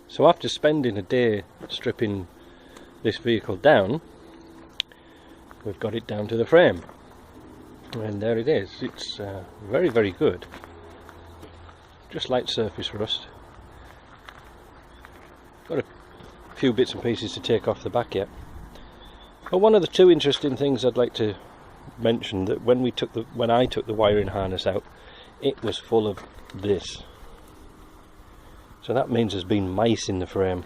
So after spending a day stripping this vehicle down, we've got it down to the frame, and there it is. It's very, very good. Just light surface rust. Got a few bits and pieces to take off the back yet. But one of the two interesting things I'd like to mention, that when I took the wiring harness out, it was full of this. So that means there's been mice in the frame.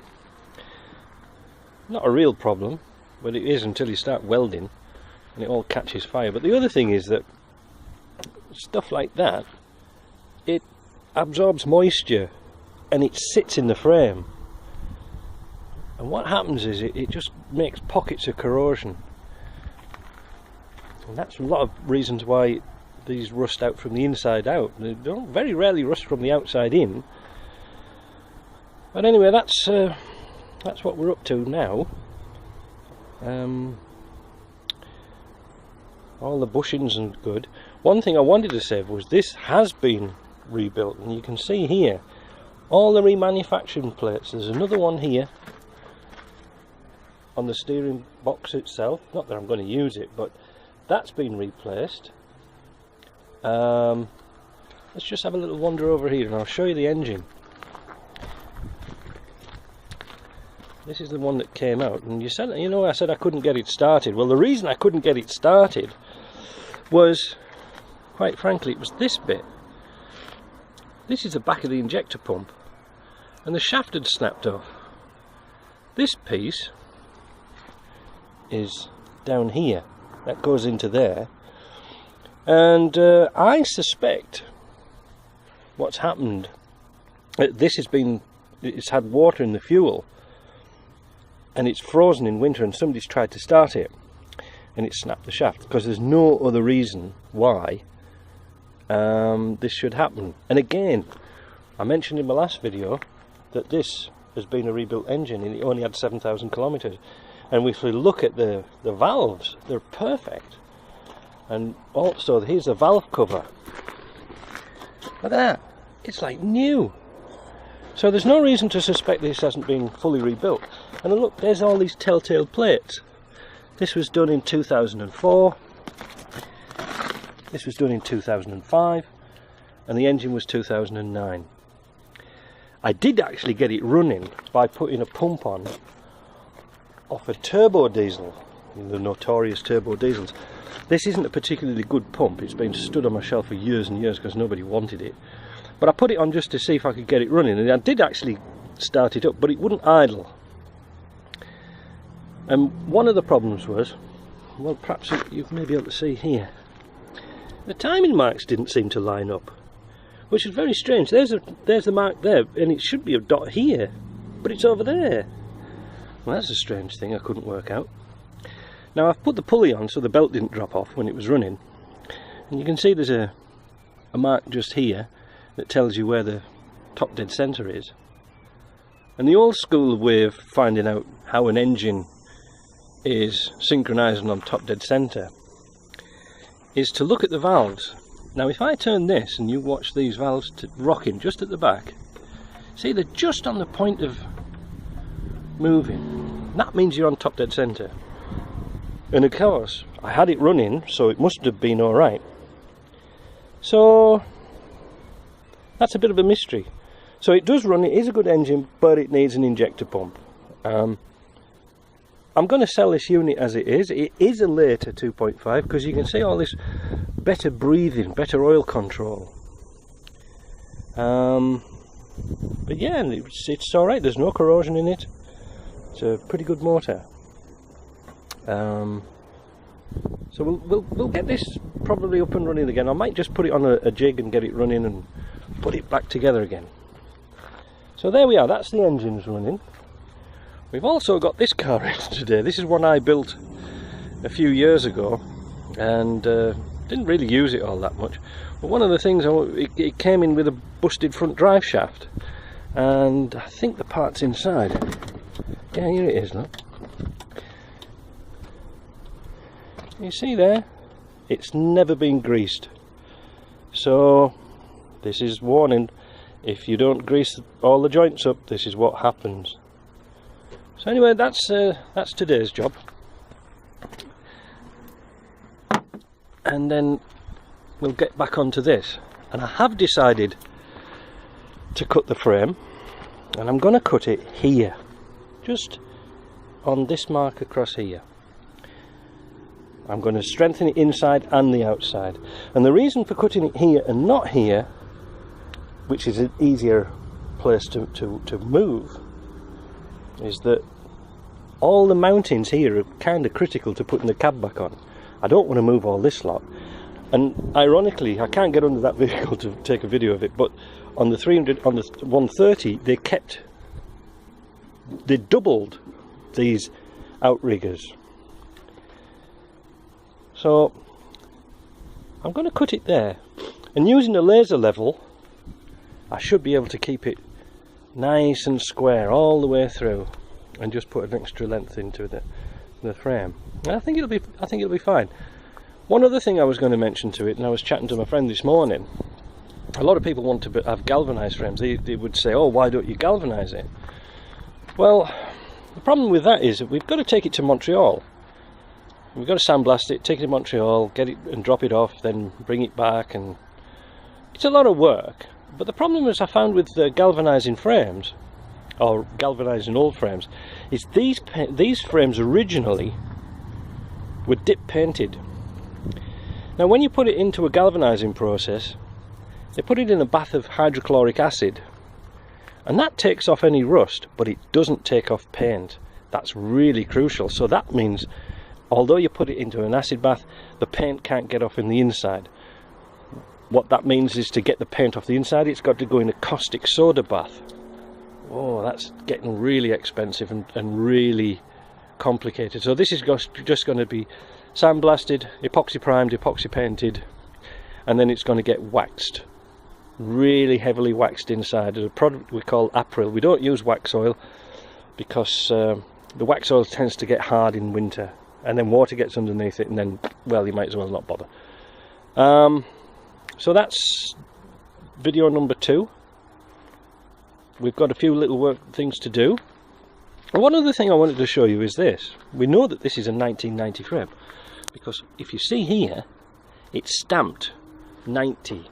Not a real problem, but it is until you start welding and it all catches fire. But the other thing is that stuff like that, it absorbs moisture and it sits in the frame, and what happens is it just makes pockets of corrosion, and that's a lot of reasons why these rust out from the inside out. They don't very rarely rust from the outside in. But anyway, that's what we're up to now. All the bushings and good. One thing I wanted to say was this has been rebuilt, and you can see here all the remanufacturing plates. There's another one here on the steering box itself. Not that I'm going to use it, but that's been replaced. Let's just have a little wander over here and I'll show you the engine. This is the one that came out, and I said I couldn't get it started. Well, the reason I couldn't get it started was, quite frankly, it was this bit. This is the back of the injector pump, and the shaft had snapped off. This piece is down here, that goes into there, and I suspect what's happened, it's had water in the fuel, and it's frozen in winter, and somebody's tried to start it and it snapped the shaft, because there's no other reason why this should happen. And again, I mentioned in my last video that this has been a rebuilt engine and it only had 7,000 kilometers, and if we look at the valves, they're perfect. And also here's the valve cover, look at that, it's like new. So there's no reason to suspect this hasn't been fully rebuilt. And look, there's all these telltale plates. This was done in 2004, this was done in 2005, and the engine was 2009. I did actually get it running by putting a pump on off a turbo diesel, the notorious turbo diesels. This isn't a particularly good pump, it's been stood on my shelf for years and years because nobody wanted it. But I put it on just to see if I could get it running, and I did actually start it up, but it wouldn't idle. And one of the problems was, well, perhaps you may be able to see here, the timing marks didn't seem to line up, which is very strange. There's the mark there, and it should be a dot here, but it's over there. Well, that's a strange thing I couldn't work out. Now I've put the pulley on so the belt didn't drop off when it was running, and you can see there's a mark just here that tells you where the top dead centre is. And the old school way of finding out how an engine is synchronising on top dead centre is to look at the valves. Now if I turn this and you watch these valves rocking just at the back, see they're just on the point of moving. That means you're on top dead centre. And of course I had it running, so it must have been alright. So that's a bit of a mystery. So it does run, it is a good engine, but it needs an injector pump. I'm going to sell this unit as it is. It is a later 2.5 because you can see all this better breathing, better oil control. But yeah, it's alright, there's no corrosion in it. It's a pretty good motor. So we'll get this probably up and running again. I might just put it on a jig and get it running and put it back together again. So there we are, that's the engines running. We've also got this car in today. This is one I built a few years ago and didn't really use it all that much. But one of the things, it came in with a busted front drive shaft, and I think the part's inside. Yeah, here it is, look. You see there? It's never been greased. So this is warning. if you don't grease all the joints up, this is what happens. So anyway, that's today's job. And then we'll get back onto this. And I have decided to cut the frame, and I'm going to cut it here, just on this mark across here. I'm going to strengthen it inside and the outside. And the reason for cutting it here and not here, which is an easier place to move, is that all the mountings here are kind of critical to putting the cab back on. I don't want to move all this lot. And ironically, I can't get under that vehicle to take a video of it, but on the 130, they doubled these outriggers. So I'm going to cut it there, and using a laser level, I should be able to keep it nice and square all the way through, and just put an extra length into the frame. And I think it'll be fine. One other thing I was going to mention to it, and I was chatting to my friend this morning. A lot of people want to have galvanised frames. They would say, "Oh, why don't you galvanise it?" Well, the problem with that is that we've got to take it to Montreal. We've got to sandblast it, take it to Montreal, get it and drop it off, then bring it back, and it's a lot of work. But the problem is I found with galvanising frames, or galvanising old frames, is these frames originally were dip painted. Now when you put it into a galvanising process, they put it in a bath of hydrochloric acid, and that takes off any rust, but it doesn't take off paint. That's really crucial. So that means although you put it into an acid bath, the paint can't get off in the inside. What that means is to get the paint off the inside, it's got to go in a caustic soda bath. Oh, that's getting really expensive and really complicated. So this is just going to be sandblasted, epoxy primed, epoxy painted, and then it's going to get waxed, really heavily waxed inside. There's a product we call April. We don't use wax oil because the wax oil tends to get hard in winter, and then water gets underneath it, and then, well, you might as well not bother. So that's video number 2. We've got a few little things to do. And one other thing I wanted to show you is this. We know that this is a 1990 frame because if you see here, it's stamped 90,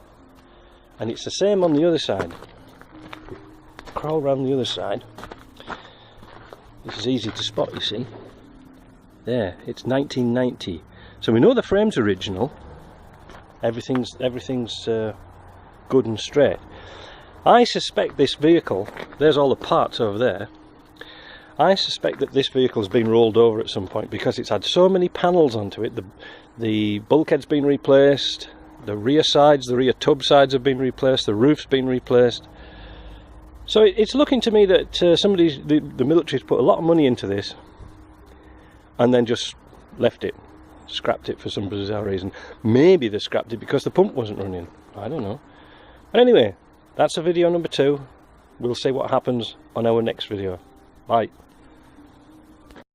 and it's the same on the other side. Crawl around the other side. This is easy to spot, you see. There, it's 1990. So we know the frame's original. Everything's good and straight. I suspect this vehicle, there's all the parts over there, I suspect that this vehicle's been rolled over at some point because it's had so many panels onto it. The bulkhead's been replaced, the rear sides, the rear tub sides have been replaced, the roof's been replaced. So it's looking to me that the military's put a lot of money into this and then just left it, scrapped it for some bizarre reason. Maybe they scrapped it because the pump wasn't running, I don't know. But anyway, that's a video number 2. We'll see what happens on our next video. Bye.